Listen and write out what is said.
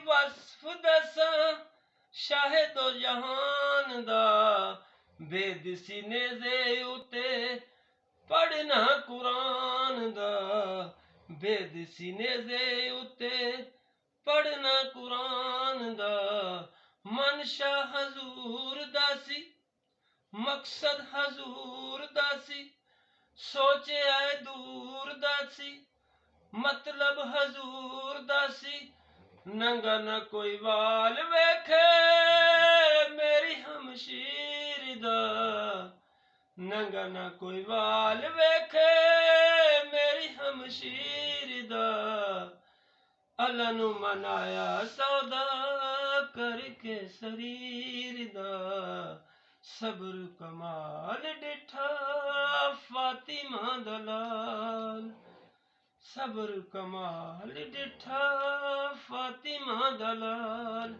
वसफ दसां शाहे दो जहान दा बेद सीने दे उते पढ़ना कुरान दा बेद सीने दे उते पढ़ना कुरान दा मनशा हजूर दा सी मकसद हजूर दा सी सोचे आए दूर दा सी मतलब हजूर दा सी नंगा न कोई वाल वेखे मेरी हमशीर दा नंगा न कोई वाल वेखे मेरी हमशीर दा अल्लाह नू मनाया सौदा करके शरीर दा सब्र कमाल डिठा फातिमा दलाल सब्र कमाल डिठा फातिमा दलाल